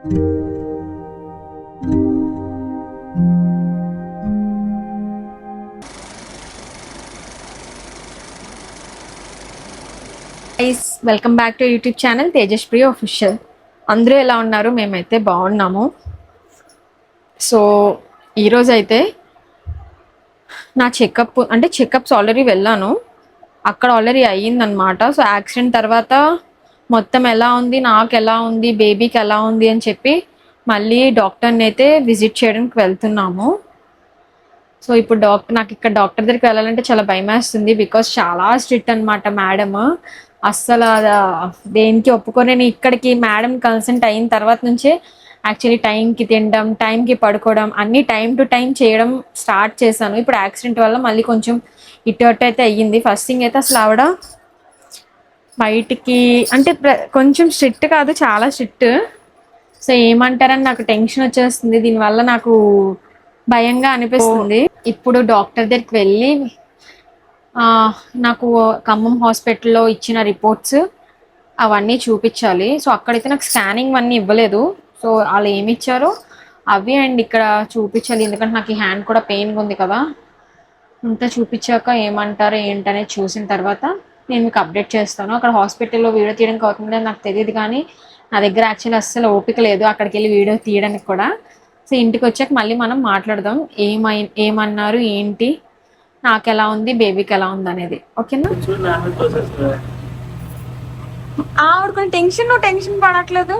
Welcome back to YouTube channel Tejasri official. అందరూ ఎలా ఉన్నారు? మేమైతే బాగున్నాము. సో ఈరోజు అయితే నా చెకప్స్ ఆల్రెడీ వెళ్ళాను, అక్కడ ఆల్రెడీ అయ్యిందనమాట. సో యాక్సిడెంట్ తర్వాత మొత్తం ఎలా ఉంది, నాకు ఎలా ఉంది, బేబీకి ఎలా ఉంది అని చెప్పి మళ్ళీ డాక్టర్ని అయితే విజిట్ చేయడానికి వెళ్తున్నాము. సో ఇప్పుడు నాకు ఇక్కడ డాక్టర్ దగ్గరికి వెళ్ళాలంటే చాలా భయం వేస్తుంది, బికాస్ చాలా స్ట్రిక్ట్ అనమాట మేడమ్. అస్సలు దేనికి ఒప్పుకొని, నేను ఇక్కడికి మేడం కన్సల్ట్ అయిన తర్వాత నుంచే యాక్చువల్లీ టైంకి తినడం, టైంకి పడుకోవడం, అన్నీ టైం టు టైం చేయడం స్టార్ట్ చేశాను. ఇప్పుడు యాక్సిడెంట్ వల్ల మళ్ళీ కొంచెం ఇటు అటు అయితే అయ్యింది. ఫస్ట్ థింగ్ అయితే అసలు ఆవిడ బయటికి అంటే కొంచెం స్ట్రిక్ట్ కాదు, చాలా స్ట్రిక్ట్. సో ఏమంటారని నాకు టెన్షన్ వచ్చేస్తుంది, దీనివల్ల నాకు భయంగా అనిపిస్తుంది. ఇప్పుడు డాక్టర్ దగ్గరికి వెళ్ళి నాకు ఖమ్మం హాస్పిటల్లో ఇచ్చిన రిపోర్ట్స్ అవన్నీ చూపించాలి. సో అక్కడైతే నాకు స్కానింగ్ అన్నీ ఇవ్వలేదు, సో వాళ్ళు ఏమి ఇచ్చారో అవి అండ్ ఇక్కడ చూపించాలి. ఎందుకంటే నాకు ఈ హ్యాండ్ కూడా పెయిన్గా ఉంది కదా. అంతా చూపించాక ఏమంటారో ఏంటనేది చూసిన తర్వాత నేను మీకు అప్డేట్ చేస్తాను. అక్కడ హాస్పిటల్లో వీడియో తీయడానికి అవుతుందో నాకు తెలియదు, కానీ నా దగ్గర యాక్చువల్లీ అస్సలు ఓపిక లేదు అక్కడికి వెళ్ళి వీడియో తీయడానికి కూడా. సో ఇంటికి వచ్చాక మళ్ళీ మనం మాట్లాడదాం, ఏమన్నారు ఏంటి, నాకు ఎలా ఉంది, బేబీకి ఎలా ఉంది అనేది. ఓకేనా? ఆవిడ కొంచెం టెన్షన్, నువ్వు టెన్షన్ పడట్లేదు.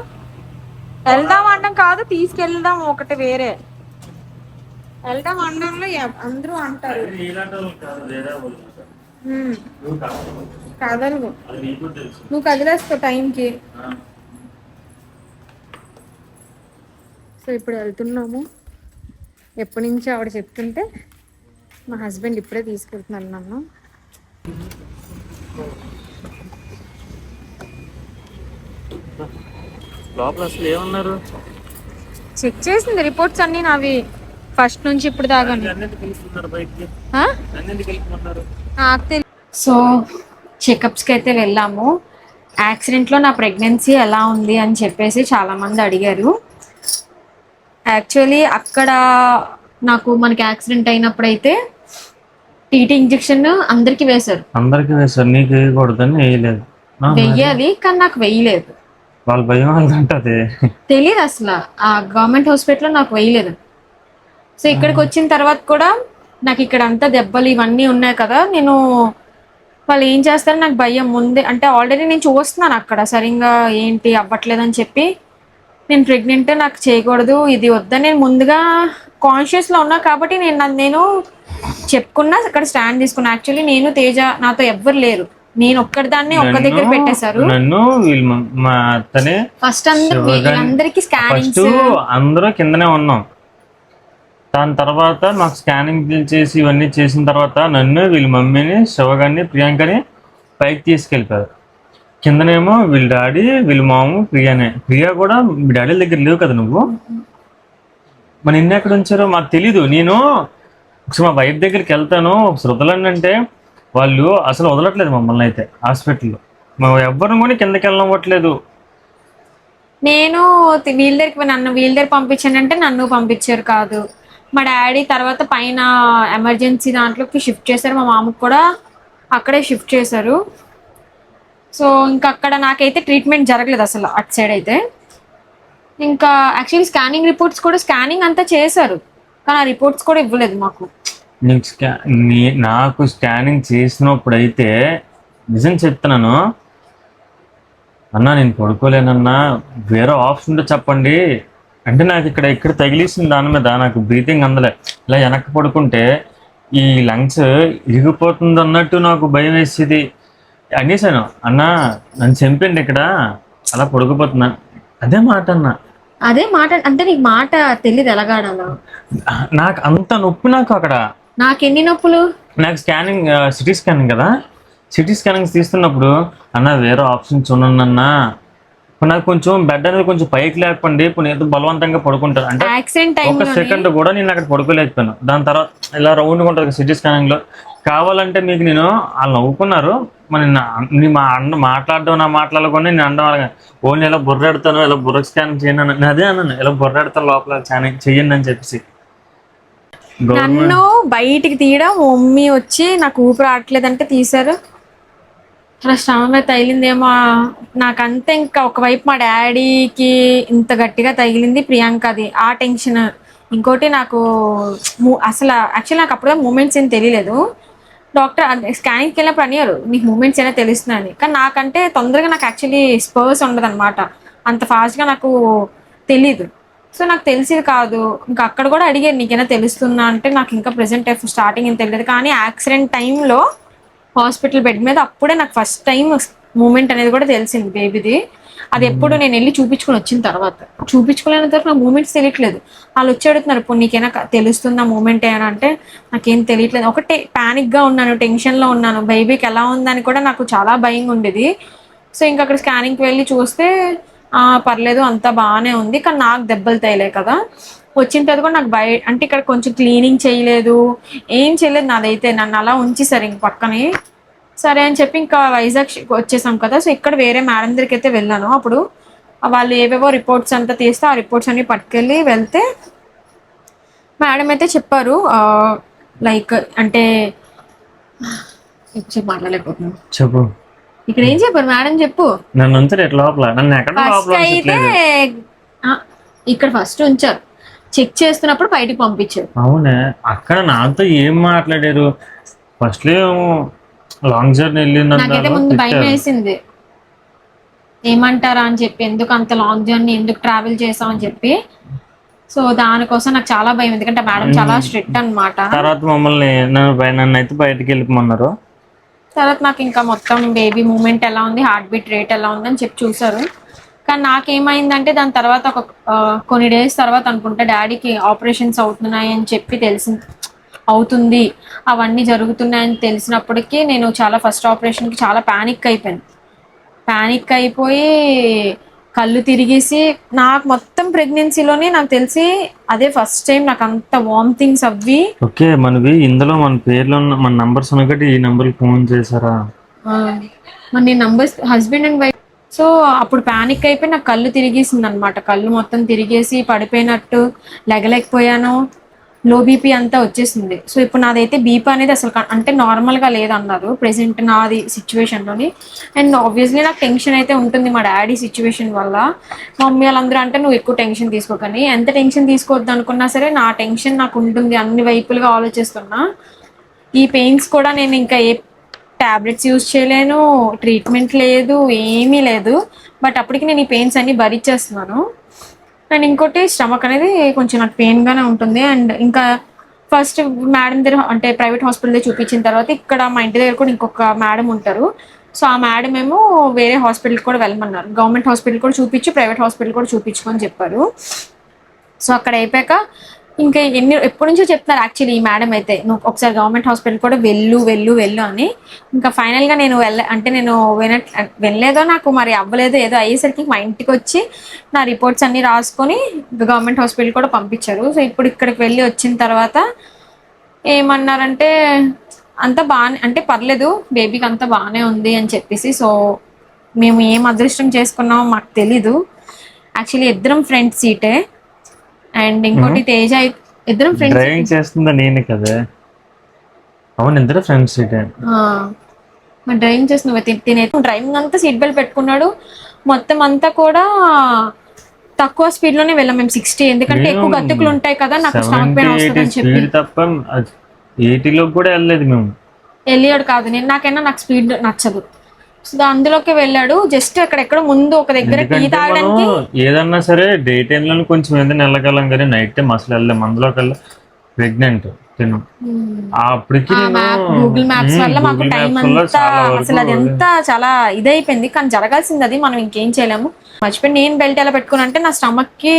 వెళ్దాం అనడం కాదు, తీసుకెళ్దాం ఒకటి వేరే. వెళ్దాం అనడంలో అందరూ అంటారు కదలు, నువ్వు కదిలేస్తావు టైంకి. సో ఇప్పుడు వెళ్తున్నాము. ఎప్పటి నుంచి ఆవిడ చెప్తుంటే మా హస్బెండ్ ఇప్పుడే తీసుకెళ్తున్నాను నన్ను. చెక్ చేసింది రిపోర్ట్స్ అన్ని నావి ఫస్ట్ నుంచి ఇప్పుడు దాకా. సో చెకప్స్కి అయితే వెళ్ళాము. యాక్సిడెంట్లో నా ప్రెగ్నెన్సీ ఎలా ఉంది అని చెప్పేసి చాలామంది అడిగారు. యాక్చువల్లీ అక్కడ మనకి యాక్సిడెంట్ అయినప్పుడైతే టీటీ ఇంజెక్షన్ అందరికి వేశారు. నీకు వేయకూడదని వేయలేదు. వెయ్యాలి కానీ నాకు వేయలేదు. వాళ్ళ భయం అంటది, తెలియదు అసలు. ఆ గవర్నమెంట్ హాస్పిటల్లో నాకు వేయలేదు. సో ఇక్కడికి వచ్చిన తర్వాత కూడా నాకు ఇక్కడ అంతా దెబ్బలు ఇవన్నీ ఉన్నాయి కదా, వాళ్ళు ఏం చేస్తారో నాకు భయం ముందే. అంటే ఆల్రెడీ నేను చూస్తున్నాను అక్కడ సరిగ్గా ఏంటి అవ్వట్లేదని చెప్పి, నేను ప్రెగ్నెంట్, నాకు చేయకూడదు, ఇది వద్దని నేను ముందుగా కాన్షియస్లో ఉన్నా కాబట్టి నేను చెప్పుకున్నా, అక్కడ స్టాండ్ తీసుకున్నా. యాక్చువల్లీ నేను తేజ, నాతో ఎవ్వరు లేరు, నేను ఒక్కదాన్ని ఒక్క దగ్గర పెట్టేశారు. ఫస్ట్ అందరికి స్కానింగ్, అందరూ కిందనే ఉన్నాం. దాని తర్వాత మాకు స్కానింగ్ చేసి ఇవన్నీ చేసిన తర్వాత నన్ను, వీళ్ళ మమ్మీని, శివగారిని, ప్రియాంకని పైకి తీసుకెళ్ళిపోయారు. కిందనేమో వీళ్ళ డాడీ, వీళ్ళ మాము, ప్రియా కూడా మీ డాడీ దగ్గర లేవు కదా నువ్వు, మన ఇన్ని ఎక్కడ ఉంచారో మాకు తెలీదు. నేను ఒకసారి మా వైఫ్ దగ్గరికి వెళ్తాను, వదలండి అంటే వాళ్ళు అసలు వదలట్లేదు మమ్మల్ని అయితే హాస్పిటల్లో. మా ఎవ్వరు కూడా కిందకి వెళ్ళవట్లేదు. నేను వీళ్ళ దగ్గర పంపించానంటే నన్ను పంపించారు కాదు. మా డాడీ తర్వాత పైన ఎమర్జెన్సీ దాంట్లోకి షిఫ్ట్ చేశారు, మా మామకు కూడా అక్కడే షిఫ్ట్ చేశారు. సో ఇంకా అక్కడ నాకైతే ట్రీట్మెంట్ జరగలేదు అసలు అటు సైడ్ అయితే. ఇంకా యాక్చువల్లీ స్కానింగ్ రిపోర్ట్స్ కూడా స్కానింగ్ అంతా చేశారు, కానీ ఆ రిపోర్ట్స్ కూడా ఇవ్వలేదు మాకు. నాకు స్కానింగ్ చేసినప్పుడు అయితే నిజం చెప్తున్నాను అన్నా, నేను పడుకోలేనన్నా, వేరే ఆప్షన్ ఉంటే చెప్పండి అంటే. నాకు ఇక్కడ తగిలేసిన దాని మీద నాకు బ్రీతింగ్ అందలే. ఇలా వెనక్కి పడుకుంటే ఈ లంగ్స్ ఇరిగిపోతుంది అన్నట్టు నాకు భయం వేసేది. అనేసాను, అన్నా నన్ను చంపండి ఇక్కడ, అలా పడుకుపోతున్నా. అదే మాట అంటే నీకు మాట తెలియదు ఎలాగాడాలో. నాకు అంత నొప్పి. నాకు అక్కడ ఎన్ని నొప్పులు. నాకు స్కానింగ్, సిటీ స్కానింగ్ కదా, సిటీ స్కానింగ్ తీస్తున్నప్పుడు అన్న వేరే ఆప్షన్స్ ఉన్నానన్నా నాకు కొంచెం బెడ్ అనేది కొంచెం పైకి లేకపోండి, ఇప్పుడు ఏదో బలవంతంగా పడుకుంటాను అంటే యాక్సిడెంట్ ఒక టైంలో సెకండ్ కూడా నేను అక్కడ పడుకోలేకపోయాను. దాని తర్వాత ఇలా రౌండ్గా ఉంటుంది సిటీ స్కానింగ్ లో. కావాలంటే మీకు నేను వాళ్ళు నవ్వుకున్నారు, మరి మా అన్న మాట్లాడడం నా మాట్లాడకుండా నేను అనడం అలాగా ఓన్లీ ఇలా బుర్రెడతాను, ఇలా బుర్ర స్కాన్ చేయండి నేను అదే అన్నాను, ఇలా బుర్రెడతాను లోపల చెయ్యండి అని చెప్పేసి. నన్ను బయటికి తీయడం, మమ్మీ వచ్చి నాకు ఊపిరి ఆడట్లేదంటే తీశారు. అలా స్టమక్ మీద తగిలిందేమో నాకంతే. ఇంకా ఒకవైపు మా డాడీకి ఇంత గట్టిగా తగిలింది, ప్రియాంకది ఆ టెన్షన్. ఇంకోటి నాకు అసలు యాక్చువల్లీ నాకు అప్పుడు మూమెంట్స్ ఏం తెలియలేదు. డాక్టర్ స్కానింగ్కి వెళ్ళినప్పుడు అనియారు నీకు మూమెంట్స్ అయినా తెలుస్తున్నాయని, కానీ నాకంటే తొందరగా నాకు యాక్చువల్లీ స్పర్స్ ఉండదు అనమాట, అంత ఫాస్ట్గా నాకు తెలీదు. సో నాకు తెలిసేది కాదు. ఇంకా అక్కడ కూడా అడిగారు నీకైనా తెలుస్తుందా అంటే నాకు ఇంకా ప్రెసెంట్ స్టార్టింగ్ ఏం తెలియదు. కానీ యాక్సిడెంట్ టైంలో హాస్పిటల్ బెడ్ మీద అప్పుడే నాకు ఫస్ట్ టైం మూమెంట్ అనేది కూడా తెలిసింది బేబీది. అది ఎప్పుడు నేను వెళ్ళి చూపించుకుని వచ్చిన తర్వాత, చూపించుకోలేని తర్వాత నాకు మూమెంట్స్ తెలియట్లేదు. వాళ్ళు వచ్చి అడుగుతున్నారు ఇప్పుడు నీకైనా తెలుస్తుందా మూమెంట్ ఏమైనా అంటే నాకేం తెలియట్లేదు. ఒకటే ప్యానిక్గా ఉన్నాను, టెన్షన్లో ఉన్నాను, బేబీకి ఎలా ఉందని కూడా నాకు చాలా భయంగా ఉండేది. సో ఇంకా అక్కడ స్కానింగ్కి వెళ్ళి చూస్తే పర్లేదు అంతా బాగానే ఉంది, కానీ నాకు దెబ్బలు తగిలే కదా. వచ్చిన తర్వాత కూడా నాకు అంటే ఇక్కడ కొంచెం క్లీనింగ్ చేయలేదు, ఏం చేయలేదు నాదైతే. నన్ను అలా ఉంచేసారు ఇంక పక్కనే. సరే అని చెప్పి ఇంకా వైజాగ్ వచ్చేసాం కదా. సో ఇక్కడ వేరే మేడం దగ్గరికి అయితే వెళ్ళాను. అప్పుడు వాళ్ళు ఏవేవో రిపోర్ట్స్ అంతా తీస్తే ఆ రిపోర్ట్స్ అన్ని పట్టుకెళ్ళి వెళ్తే మేడం అయితే చెప్పారు లైక్ అంటే మాట్లాడలేకపోతున్నాను. చెప్పు ఇక్కడ ఏం చెప్పారు మేడం చెప్పు. నన్ను ఉంచారు లోపల, నన్ను ఎక్కడ ఫస్ట్ అయితే ఇక్కడ ఫస్ట్ ఉంచారు, చెక్ చేస్తున్నప్పుడు బయటికి పంపించారు. అవునే, అక్కడ నాతో ఏం మాట్లాడారు ఫస్ట్ లాంగ్ జర్నీ వెళ్ళింది. నాకైతే ముందు భయం వేసింది, ఏమంటారా అని చెప్పి, ఎందుకు అంత లాంగ్ జర్నీ ఎందుకు ట్రావెల్ చేసాం అని చెప్పి. సో దానికోసం నాకు చాలా భయం, ఎందుకంటే మేడం చాలా స్ట్రిక్ట్ అనమాట. తర్వాత మమ్మల్ని నన్ను అయితే బయటకు వెళ్ళిపోమన్నారు. తర్వాత నాకు ఇంకా మొత్తం బేబీ మూమెంట్ ఎలా ఉంది, హార్ట్ బీట్ రేట్ ఎలా ఉంది అని చెప్పి చూసారు. కానీ నాకేమైందంటే దాని తర్వాత ఒక కొన్ని డేస్ తర్వాత అనుకుంటా డాడీకి ఆపరేషన్స్ అవుతున్నాయి అని చెప్పి అవుతుంది, అవన్నీ జరుగుతున్నాయని తెలిసినప్పటికీ నేను చాలా ఫస్ట్ ఆపరేషన్కి చాలా ప్యానిక్ అయిపోయి కళ్ళు తిరిగేసి, నాకు మొత్తం ప్రెగ్నెన్సీలోనే నాకు తెలిసి అదే ఫస్ట్ టైం నాకు అంత వామిటింగ్స్ అవ్వి. ఓకే, మనవి ఇందులో మన పేర్లో ఉన్న మన నంబర్స్ ఉన్నకటి ఈ నంబర్కి ఫోన్ చేశారా? మన numbers husband and wife. So అప్పుడు ప్యానిక్ అయిపోయి నాకు కళ్ళు తిరిగేసింది అనమాట, కళ్ళు మొత్తం తిరిగేసి పడిపోయినట్టు, లెగలేకపోయాను, లో బీపీ అంతా వచ్చేసింది. సో ఇప్పుడు నాదైతే బీపీ అనేది అసలు అంటే నార్మల్గా లేదన్నారు ప్రెసెంట్ నాది సిచ్యువేషన్లోని. అండ్ ఆబ్వియస్లీ నాకు టెన్షన్ అయితే ఉంటుంది మా డాడీ సిచ్యువేషన్ వల్ల. మా మమ్మీ వాళ్ళందరూ అంటే నువ్వు ఎక్కువ టెన్షన్ తీసుకోకని, ఎంత టెన్షన్ తీసుకోవద్దు అనుకున్నా సరే నా టెన్షన్ నాకు ఉంటుంది, అన్ని వైపులుగా ఆలోచిస్తున్నా. ఈ పెయిన్స్ కూడా నేను ఇంకా ఏ టాబ్లెట్స్ యూజ్ చేయలేను, ట్రీట్మెంట్ లేదు, ఏమీ లేదు. బట్ అప్పటికి నేను ఈ పెయిన్స్ అన్ని భరించేస్తున్నాను. అండ్ ఇంకోటి స్టమక్ అనేది కొంచెం నాకు పెయిన్గానే ఉంటుంది. అండ్ ఇంకా ఫస్ట్ మేడం దగ్గర అంటే ప్రైవేట్ హాస్పిటల్ దగ్గర చూపించిన తర్వాత ఇక్కడ మా ఇంటి దగ్గర కూడా ఇంకొక మేడం ఉంటారు. సో ఆ మేడం ఏమో వేరే హాస్పిటల్కి కూడా వెళ్ళమన్నారు, గవర్నమెంట్ హాస్పిటల్ కూడా చూపించి ప్రైవేట్ హాస్పిటల్ కూడా చూపించుకొని చెప్పారు. సో అక్కడ అయిపోయాక ఇంకా ఎప్పటి నుంచో చెప్తున్నారు యాక్చువల్లీ ఈ మేడం అయితే, నువ్వు ఒకసారి గవర్నమెంట్ హాస్పిటల్ కూడా వెళ్ళు అని. ఇంకా ఫైనల్గా నేను నేను వెళ్ళలేదో నాకు మరి అవ్వలేదో ఏదో అయ్యేసరికి మా ఇంటికి వచ్చి నా రిపోర్ట్స్ అన్ని రాసుకొని గవర్నమెంట్ హాస్పిటల్ కూడా పంపించారు. సో ఇప్పుడు ఇక్కడికి వెళ్ళి వచ్చిన తర్వాత ఏమన్నారంటే అంతా బాగానే, అంటే పర్లేదు బేబీకి అంతా బాగానే ఉంది అని చెప్పేసి. సో మేము ఏం అదృష్టం చేసుకున్నామో మాకు తెలీదు. యాక్చువల్లీ ఇద్దరం ఫ్రంట్ సీటే, అండ్ ఇంకోటి తేజ ఇద్దరం ఫ్రెండ్స్. డ్రైవింగ్ చేస్తుందా నేను కదా? అవును, ఇద్దరు ఫ్రెండ్స్ సీటే. మరి డ్రైవింగ్ చేస్తున్నావు, తినైతే డ్రైవింగ్ అంతా సీట్ బెల్ట్ పెట్టుకున్నాడు. మొత్తం అంతా కూడా తక్కువ స్పీడ్ లోనే వెళ్ళాం మేము 60, ఎందుకంటే ఎక్కువ గతుకులు ఉంటాయి కదా, నాకు స్టమక్ పెయిన్ వస్తుంది అని చెప్పి. తప్ప 80లో కూడా వెళ్ళలేదు మేము. వెళ్ళాడు కాదు, నాకు స్పీడ్ నచ్చదు. సో అందులోకి వెళ్ళాడు. జస్ట్ అక్కడెక్కడ ముందు ఒక దగ్గర టీ తాగడానికి, ఏదన్నా సరే డే టైమ్ లో కొంచెం ఏదైనా వెళ్ళగలం కానీ నైట్ టైం అసలు వెళ్ళాం. అందులోకి వెళ్ళి ప్రెగ్నెంట్ తిను అప్పటికి గూగుల్ మ్యాప్స్ వల్ల మాకు టైం అంతా అసలు అది ఎంత చాలా ఇదైపోయింది. కానీ జరగాల్సింది అది, మనం ఇంకేం చేయలేము. మర్చిపోయి నేను బెల్ట్ ఎలా పెట్టుకున్నా అంటే నా స్టమక్ కి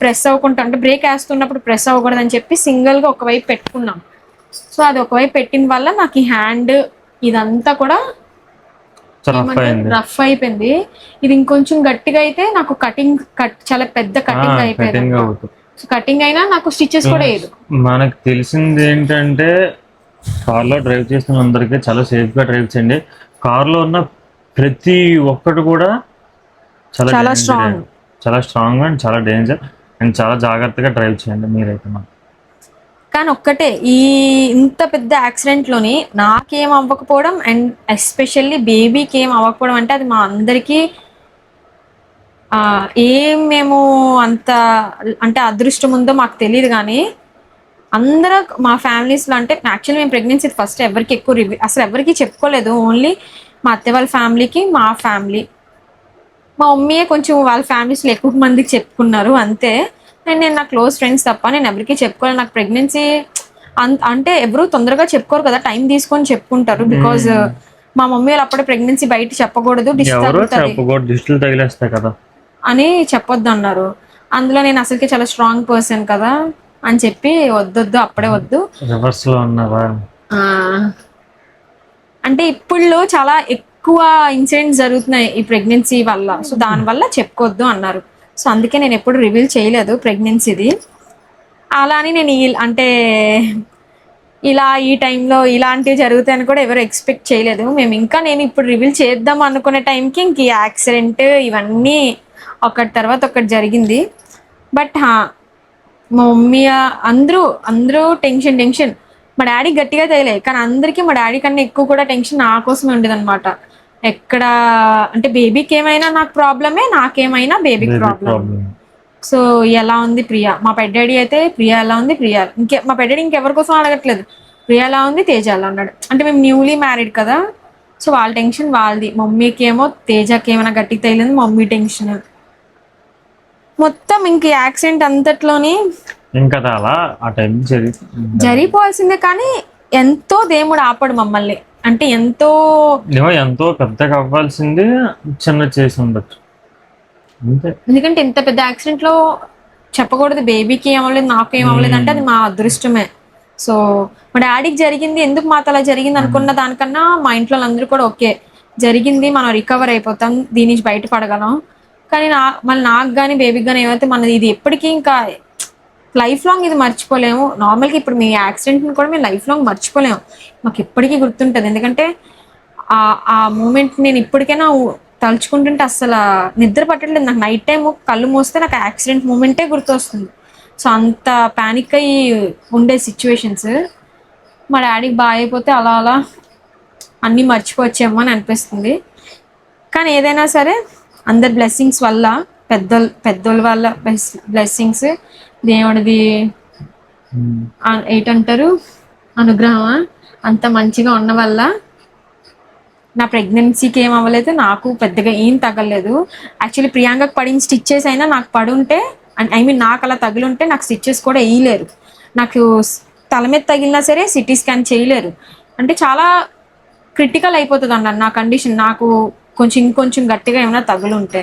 ప్రెస్ అవ్వకుండా, అంటే బ్రేక్ వేస్తున్నప్పుడు ప్రెస్ అవ్వకూడదు అని చెప్పి సింగిల్ గా ఒకవైపు పెట్టుకున్నాం. సో అది ఒకవైపు పెట్టిన వల్ల నాకు ఈ హ్యాండ్ ఇదంతా కూడా రఫ్ అయింది. రఫ్ అయిపోయింది. ఇది ఇంకొంచెం గట్టిగా అయితే నాకు చాలా పెద్ద కటింగ్ అయిపోయింది. కటింగ్ అవుతుంది. కటింగ్ అయినా నాకు స్టిచెస్ కూడా వేయదు. మనకు తెలిసింది ఏంటంటే కార్లో డ్రైవ్ చేసిన అందరికీ చాలా సేఫ్గా డ్రైవ్ చేయండి. కార్లో ఉన్న ప్రతి ఒక్కటి కూడా చాలా స్ట్రాంగ్ అండ్ చాలా డేంజర్ అండ్ చాలా జాగ్రత్తగా డ్రైవ్ చేయండి మీరైతే. కానీ ఒక్కటే, ఈ ఇంత పెద్ద యాక్సిడెంట్లోని నాకేం అవ్వకపోవడం అండ్ ఎస్పెషల్లీ బేబీకి ఏం అవ్వకపోవడం అంటే అది మా అందరికీ ఏం మేము అంత అంటే అదృష్టం ఉందో మాకు తెలియదు. కానీ అందరూ మా ఫ్యామిలీస్లో అంటే యాక్చువల్లీ మేము ప్రెగ్నెన్సీ ఫస్ట్ ఎవరికి ఎక్కువ అసలు ఎవరికి చెప్పుకోలేదు. ఓన్లీ మా అత్తే వాళ్ళ ఫ్యామిలీకి, మా ఫ్యామిలీ, మా మమ్మీయే కొంచెం వాళ్ళ ఫ్యామిలీస్లో ఎక్కువ మందికి చెప్పుకున్నారు అంతే. అండ్ నేను నా క్లోజ్ ఫ్రెండ్స్ తప్ప నేను ఎవరికి చెప్పుకోలేదు. నాకు ప్రెగ్నెన్సీ అంటే ఎవరు తొందరగా చెప్పుకోరు కదా, టైం తీసుకొని చెప్పుకుంటారు. బికాజ్ మా మమ్మీ వాళ్ళు అప్పుడే ప్రెగ్నెన్సీ బయట చెప్పకూడదు, దిష్టిలు తగిలేస్తాయి కదా అని చెప్పొద్దు అన్నారు. అందులో నేను అసలుకి చాలా స్ట్రాంగ్ పర్సన్ కదా అని చెప్పి వద్దొద్దు అప్పుడే వద్దు. రివర్స్ లో ఉన్నావా? అంటే ఇప్పుడు చాలా ఎక్కువ ఇన్సిడెంట్స్ జరుగుతున్నాయి ఈ ప్రెగ్నెన్సీ వల్ల, సో దానివల్ల చెప్పుకోవద్దు అన్నారు. సో అందుకే నేను ఎప్పుడు రివీల్ చేయలేదు ప్రెగ్నెన్సీది. అలా అని నేను అంటే ఇలా ఈ టైంలో ఇలాంటివి జరుగుతాయని కూడా ఎవరు ఎక్స్పెక్ట్ చేయలేదు మేము. ఇంకా నేను ఇప్పుడు రివీల్ చేద్దాం అనుకునే టైంకి ఇంక ఈ యాక్సిడెంట్ ఇవన్నీ ఒకటి తర్వాత ఒకటి జరిగింది. బట్ మా మమ్మీ అందరూ టెన్షన్. మా డాడీ గట్టిగా తగిలే, కానీ అందరికీ మా డాడీ కన్నా ఎక్కువ కూడా టెన్షన్ నా కోసమే ఉండేది అనమాట. ఎక్కడ అంటే బేబీకి ఏమైనా నాకు ప్రాబ్లమే, నాకేమైనా బేబీకి ప్రాబ్లమ్. సో ఎలా ఉంది ప్రియా, మా పెద్ద డాడీ అయితే ప్రియా ఎలా ఉంది, ప్రియా మా పెద్ద డాడీ ఇంకెవరి కోసం అడగట్లేదు, ప్రియా ఎలా ఉంది, తేజ ఎలా ఉన్నాడు. అంటే మేము న్యూలీ మ్యారీడ్ కదా, సో వాళ్ళ టెన్షన్ వాళ్ళది. మమ్మీకి ఏమో తేజకి ఏమైనా గట్టిగా తగిలింది, మమ్మీ టెన్షన్ మొత్తం. ఇంక యాక్సిడెంట్ అంతట్లోని ఇంకా అలా ఆ టైం జరిగిపోవాల్సిందే, కానీ ఎంతో దేవుడు ఆపడు మమ్మల్ని. అంటే ఎంతో పెద్దగా అవ్వాల్సింది చిన్న చేసి ఉండొచ్చు అంతే. ఎందుకంటే ఇంత పెద్ద యాక్సిడెంట్ లో చెప్పకూడదు బేబీకి ఏమవ్వలేదు, నాకు ఏమవ్వలేదు అంటే అది మా అదృష్టమే. సో మా డాడీకి జరిగింది, ఎందుకు మాతో అలా జరిగింది అనుకున్న దానికన్నా మా ఇంట్లో అందరూ కూడా ఓకే జరిగింది, మనం రికవర్ అయిపోతాం, దీని నుంచి బయటపడగలం. కానీ మళ్ళీ నాకు కానీ బేబీకి కానీ ఏమైతే మనది ఇది ఎప్పటికీ ఇంకా లైఫ్ లాంగ్ ఇది మర్చిపోలేము. నార్మల్గా ఇప్పుడు మీ యాక్సిడెంట్ని కూడా మేము లైఫ్ లాంగ్ మర్చిపోలేము, మాకు ఎప్పటికీ గుర్తుంటుంది. ఎందుకంటే ఆ మూమెంట్ నేను ఇప్పటికైనా తలుచుకుంటుంటే అసలు నిద్ర పట్టట్లేదు నాకు. నైట్ టైం కళ్ళు మూస్తే నాకు యాక్సిడెంట్ మూమెంటే గుర్తొస్తుంది. సో అంత ప్యానిక్ అయ్యి ఉండే సిచ్యువేషన్స్. మా డాడీకి బాగా అయిపోతే అలా అలా అన్నీ మర్చిపోవచ్చేమో అని అనిపిస్తుంది. కానీ ఏదైనా సరే అందరి బ్లెస్సింగ్స్ వల్ల, పెద్దోళ్ళ వల్ల బ్లెస్సింగ్స్, దేవుడిది ఏంటంటారు అనుగ్రహం అంత మంచిగా ఉన్న వల్ల నా ప్రెగ్నెన్సీకి ఏం అవ్వలేదు, నాకు పెద్దగా ఏం తగలేదు. యాక్చువల్లీ ప్రియాంకకు పడిన స్టిచ్చెస్ అయినా నాకు పడుంటే, నాకు అలా తగిలింటే నాకు స్టిచ్చెస్ కూడా వేయలేరు. నాకు తల మీద తగిలినా సరే సిటీ స్కాన్ చేయలేరు. అంటే చాలా క్రిటికల్ అయిపోతుంది అన్నారు నా కండిషన్. నాకు ఇంకొంచెం గట్టిగా ఏమైనా తగులుంటే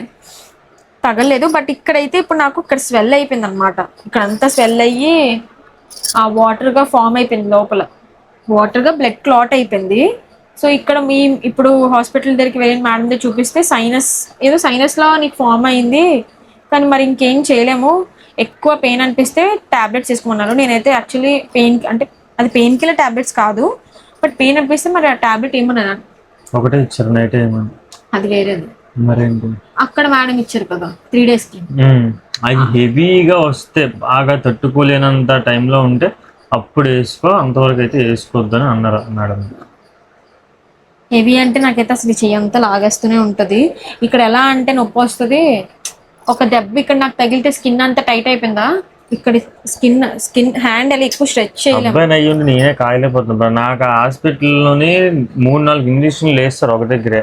తగలేదు. బట్ ఇక్కడైతే ఇప్పుడు నాకు ఇక్కడ స్వెల్ అయిపోయింది అనమాట. ఇక్కడ అంతా స్వెల్ అయ్యి ఆ వాటర్గా ఫామ్ అయిపోయింది, లోపల వాటర్గా బ్లడ్ క్లాట్ అయిపోయింది. సో ఇక్కడ ఇప్పుడు హాస్పిటల్ దగ్గరికి వెళ్ళిన మేడం దగ్గర చూపిస్తే సైనస్ లా నీకు ఫామ్ అయింది, కానీ మరి ఇంకేం చేయలేము, ఎక్కువ పెయిన్ అనిపిస్తే టాబ్లెట్స్ వేసుకోమన్నారు. నేనైతే యాక్చువల్లీ అంటే అది పెయిన్ కిల్లర్ టాబ్లెట్స్ కాదు, బట్ పెయిన్ అనిపిస్తే మరి ఆ టాబ్లెట్ ఏమన్నా ఒకటే ఇచ్చారు, నైట్ ఏమన్నా అది వేరేది మరేంటి అక్కడ మేడం ఇచ్చారు కదా 3 days కి. అది హెవీగా వస్తే బాగా తట్టుకోలేనంత టైంలో ఉంటే అప్పుడు వేసుకో, అంతవరకు అయితే వేసుకోవద్దని అన్నారు మేడం. హెవీ అంటే నాకైతే అసలు చెయ్యంతా లాగేస్తూనే ఉంటుంది. ఇక్కడ ఎలా అంటే నొప్పి వస్తుంది, ఒక దెబ్బ ఇక్కడ నాకు తగిలితే స్కిన్ అంతా టైట్ అయిపోయిందా, ఇక్కడ స్కిన్ హ్యాండ్ అలా ఎక్కువ స్ట్రెచ్ చేయలేము. నేనే కాయలేకపోతున్నా. నాకు హాస్పిటల్లోని 3-4 ఇంజక్షన్లు వేస్తారు ఒక దగ్గరే,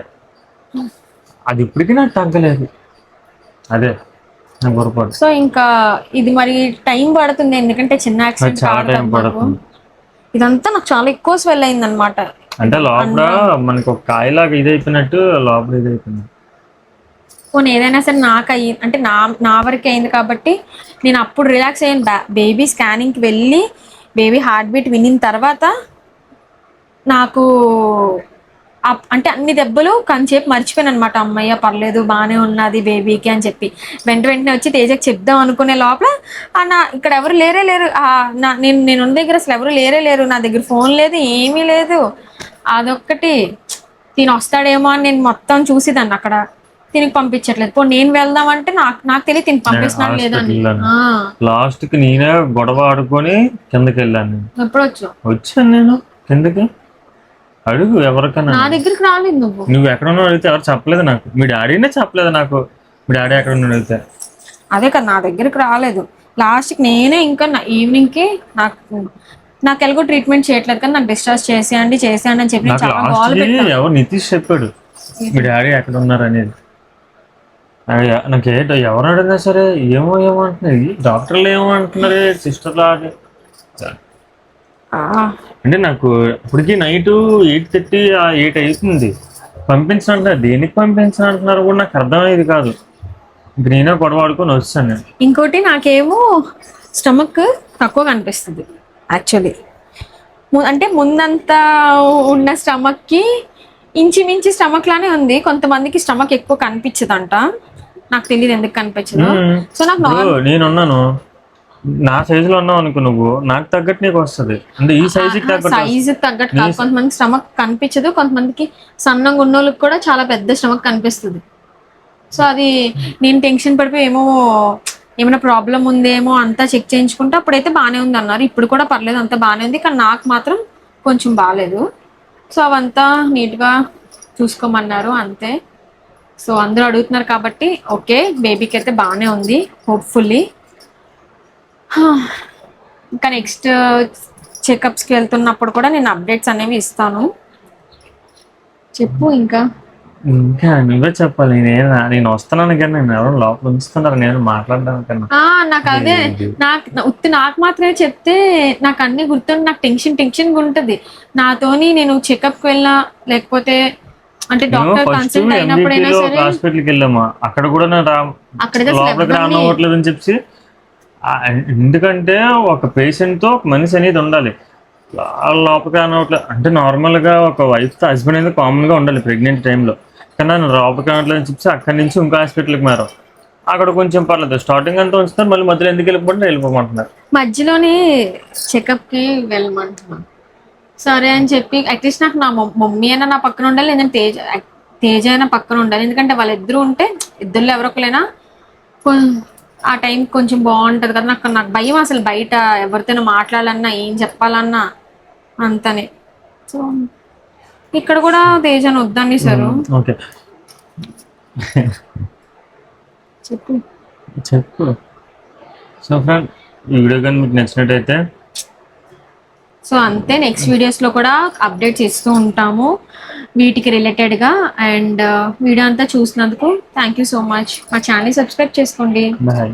అది ఇప్పటికీ నాకు తగ్గలేదు. అదే పొరపాటు. సో ఇంకా ఇది మరి టైం పడుతుంది, ఎందుకంటే చిన్న యాక్సిడెంట్ చాలా టైం పడుతుంది. ఇదంతా నాకు చాలా ఎక్కువ స్వెల్ అయింది అనమాట. అంటే లోపల మనకు ఒక కాయలాగా ఇదైపోయినట్టు లోపల ఇదైపోయింది. పోనీ ఏదైనా సరే నాకు అంటే నా వరకు అయింది కాబట్టి నేను అప్పుడు రిలాక్స్ అయ్యాను. బేబీ స్కానింగ్కి వెళ్ళి బేబీ హార్ట్ బీట్ వినిన తర్వాత నాకు అంటే అన్ని దెబ్బలు కొంచెంసేపు మర్చిపోయాను అనమాట. అమ్మయ్య పర్లేదు బాగానే ఉన్నది బేబీకి అని చెప్పి వెంటనే వచ్చి తేజకి చెప్దాం అనుకునే లోపల ఇక్కడ ఎవరు లేరు. నేను ఉన్న దగ్గర అసలు ఎవరు లేరు. నా దగ్గర ఫోన్ లేదు, ఏమీ లేదు. అదొక్కటి తిని వస్తాడేమో అని నేను మొత్తం చూసేదాన్ని అక్కడ. తినికి పంపించట్లేదు. పో నేను వెళ్దామంటే నాకు తెలియదు తిని పంపిస్తున్నాడు లేదని. లాస్ట్ కి నేనే గొడవ ఆడుకొని కిందకి వెళ్ళాను. ఎప్పుడు వచ్చాను నేను కిందకి. అడుగు ఎవరికన్నా. నా దగ్గరికి రాలేదు. నువ్వు ఎక్కడ ఉన్నావు అడిగితే ఎవరు చెప్పలేదు నాకు. మీ డాడీనే చెప్పలేదు నాకు. మీ డాడీ ఎక్కడ ఉన్నాడు అడిగితే. అదే కదా, నా దగ్గరికి రాలేదు. లాస్ట్కి నేనే ఇంకా ఈవినింగ్ కి నాకు ఎలాగో ట్రీట్మెంట్ చేయట్లేదు కానీ నాకు డిశ్చార్జ్ చేసేయండి అని చెప్పి ఎవరు నితీష్ చెప్పాడు మీ డాడీ ఎక్కడ ఉన్నారు అనేది. నాకు ఎవరు అడిగినా సరే ఏమో అంటున్నారు. డాక్టర్లు ఏమో అంటున్నారు, సిస్టర్లు అంటే నాకు ఇప్పటికి నైట్ 8:30 8 అవుతుంది. పంపించంటున్నారు. దేనికి పంపించంటున్నారు కూడా నాకు అర్థమయ్యేది కాదు. ఇంక నేనే గొడవ ఆడుకొని వచ్చాను. ఇంకోటి నాకేమో స్టమక్ తక్కువ కనిపిస్తుంది యాక్చువల్లీ. అంటే ముందంతా ఉన్న స్టమక్ కి ఇంచుమించి స్టమక్ లానే ఉంది. కొంతమందికి స్టమక్ ఎక్కువ కనిపించదంట. నాకు తెలియదు ఎందుకు కనిపించదు. సో నాకు నేనున్నాను నా సైజులో ఉన్నావు అనుకో నువ్వు, నాకు తగ్గట్టు నీకు వస్తుంది. అంటే ఈ సైజు తగ్గట్టు కాదు. కొంతమందికి స్టమక్ కనిపించదు, కొంతమందికి సన్నంగా ఉన్న వాళ్ళకి కూడా చాలా పెద్ద స్టమక్ కనిపిస్తుంది. సో అది నేను టెన్షన్ పడిపోయి ఏమైనా ప్రాబ్లం ఉందేమో అంతా చెక్ చేయించుకుంటే అప్పుడైతే బాగానే ఉంది అన్నారు. ఇప్పుడు కూడా పర్లేదు, అంతా బాగానే ఉంది. కానీ నాకు మాత్రం కొంచెం బాగాలేదు. సో అవంతా నీట్గా చూసుకోమన్నారు అంతే. సో అందరూ అడుగుతున్నారు కాబట్టి ఓకే, బేబీకి అయితే బాగానే ఉంది హోప్ఫుల్లీ. ఇంకా నెక్స్ట్ చెకప్స్కి వెళ్తున్నప్పుడు కూడా నేను అప్డేట్స్ అనేవి ఇస్తాను. చెప్పు ఇంకా నువ్వే చెప్పాలి. నేను వస్తున్నాను కానీ నేను ఎవరు లోపల ఉంచుతున్నారు నేను మాట్లాడడానికన్నా. నాకు అదే నాకు మాత్రమే చెప్తే నాకు అన్ని గుర్తుండి నాకు టెన్షన్ ఉంటది. నాతోని నేను చెకప్కి వెళ్ళినా లేకపోతే అంటే డాక్టర్ కన్సల్ట్ అయినప్పుడైనా సరే హాస్పిటల్కి వెళ్ళామా అక్కడ కూడా లోపలికి రానవ్వట్లేదు అని చెప్పి. ఎందుకంటే ఒక పేషెంట్ తో ఒక మనిషి అనేది ఉండాలి. లోపలికి రానవ్వట్లేదు అంటే నార్మల్ గా ఒక వైఫ్ తో హస్బెండ్ అనేది కామన్ గా ఉండాలి ప్రెగ్నెంట్ టైంలో. కానీ నన్ను లోపలికి రావట్లేదు అని చెప్పి అక్కడి నుంచి ఇంకో హాస్పిటల్కి మారాం. అక్కడ కొంచెం పర్లేదు, స్టార్టింగ్ అంతా ఉంచుతారు, మళ్ళీ మధ్యలో ఎందుకు వెళ్ళిపోమంటున్నారు. మధ్యలోనే చెకప్ కి వెళ్ళమంటున్నాను. సరే అని చెప్పి అట్లీస్ట్ నాకు నా మమ్మీ అయినా నా పక్కన ఉండాలి, లేదంటే తేజ అయినా పక్కన ఉండాలి. ఎందుకంటే వాళ్ళిద్దరూ ఉంటే ఇద్దరులో ఎవరొకరైనా ఆ టైం కొంచెం బాగుంటది కదా. నాకు భయం అసలు బయట ఎవరితోనో మాట్లాడాలన్నా ఏం చెప్పాలన్నా అంతనే. సో ఇక్కడ కూడా తేజను వద్దని సార్. ఓకే చెప్పు. సో ఫ్రెండ్ ఈ వీడియో కానీ మీకు నచ్చినట్టయితే సో అంతే, నెక్స్ట్ వీడియోస్లో కూడా అప్డేట్స్ ఇస్తూ ఉంటాము వీటికి రిలేటెడ్గా. అండ్ వీడియో అంతా చూసినందుకు థ్యాంక్ యూ సో మచ్. మా ఛానల్ సబ్స్క్రైబ్ చేసుకోండి. బాయ్.